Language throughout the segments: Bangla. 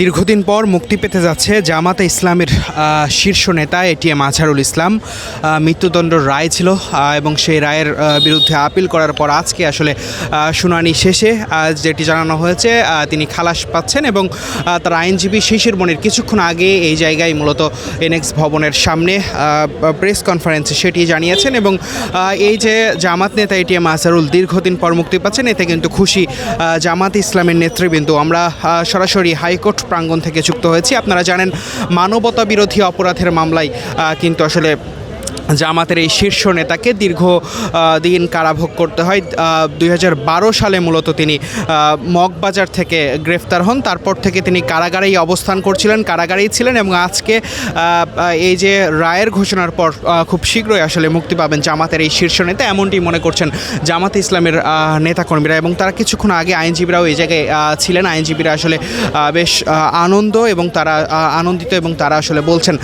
দীর্ঘদিন পর মুক্তি পেতে যাচ্ছে জামাতে ইসলামের শীর্ষ নেতা এটিএম আজহারুল ইসলাম। মৃত্যুদণ্ড রায় ছিল এবং সেই রায়ের বিরুদ্ধে আপিল করার পর আজকে আসলে শুনানি শেষে যেটি জানানো হয়েছে তিনি খালাস পাচ্ছেন এবং তার আইনজীবী শিশির মনির কিছুক্ষণ আগে এই জায়গায় মূলত এনএক্স ভবনের সামনে প্রেস কনফারেন্সে সেটি জানিয়েছেন এবং এই যে জামাত নেতা এটিএম আজহারুল দীর্ঘদিন পর মুক্তি পাচ্ছেন এতে কিন্তু খুশি জামাত ইসলামের নেতৃবৃন্দ। আমরা সরাসরি হাইকোর্ট প্রাঙ্গণ থেকে যুক্ত হয়েছি। আপনারা জানেন মানবতা বিরোধী অপরাধের মামলায় কিন্তু আসলে জামাতের এই শীর্ষ নেতাকে দীর্ঘ দিন কারাভোগ করতে হয়। 2012 সালে মূলত তিনি মগবাজার থেকে গ্রেফতার হন। তারপর থেকে তিনি কারাগারেই অবস্থান করছিলেন, কারাগারেই ছিলেন এবং আজকে এই যে রায়ের ঘোষণার পর খুব শীঘ্রই আসলে মুক্তি পাবেন জামাতের এই শীর্ষ নেতা, এমনটি মনে করছেন জামাতে ইসলামের নেতাকর্মীরা। এবং তারা কিছুক্ষণ আগে আইনজীবীরাও এই জায়গায় ছিলেন। আইনজীবীরা আসলে বেশ আনন্দিত এবং তারা আসলে বলছেন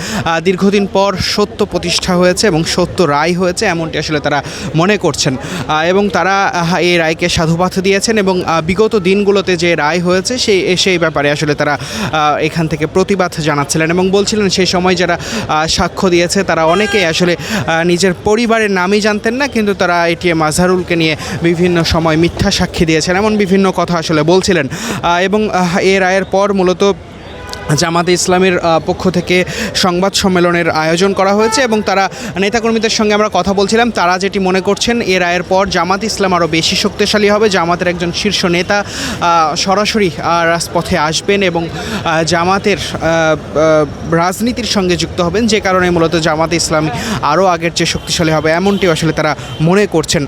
দীর্ঘদিন পর সত্য প্রতিষ্ঠা হয়েছে এবং সত্য রায় হয়েছে, এমনটি আসলে তারা মনে করছেন এবং তারা এই রায়কে সাধুবাদ দিয়েছেন এবং বিগত দিনগুলোতে যে রায় হয়েছে সেই ব্যাপারে আসলে তারা এখান থেকে প্রতিবাদ জানাচ্ছিলেন এবং বলছিলেন সেই সময় যারা সাক্ষ্য দিয়েছে তারা অনেকেই আসলে নিজের পরিবারের নামই জানতেন না, কিন্তু তারা এটিএম আজহারুলকে নিয়ে বিভিন্ন সময় মিথ্যা সাক্ষী দিয়েছেন, এমন বিভিন্ন কথা আসলে বলছিলেন। এবং এই রায়ের পর মূলত জামাতে ইসলামের পক্ষ থেকে সংবাদ সম্মেলনের আয়োজন করা হয়েছে এবং তারা নেতাকর্মীদের সঙ্গে আমরা কথা বলছিলাম। তারা যেটি মনে করছেন এ রায়ের পর জামাত ইসলাম আরও বেশি শক্তিশালী হবে, জামাতের একজন শীর্ষ নেতা সরাসরি রাজপথে আসবেন এবং জামাতের রাজনীতির সঙ্গে যুক্ত হবেন, যে কারণে মূলত জামাতে ইসলামী আরও আগের চেয়ে শক্তিশালী হবে, এমনটি আসলে তারা মনে করছেন।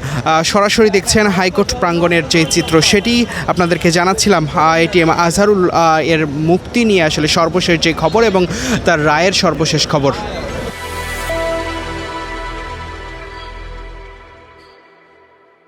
সরাসরি দেখছেন হাইকোর্ট প্রাঙ্গণের যে চিত্র সেটি আপনাদেরকে জানাচ্ছিলাম। এটিএম আজহারুল এর মুক্তি নিয়ে আসলে সর্বশেষ যে খবর এবং তার রায়ের সর্বশেষ খবর।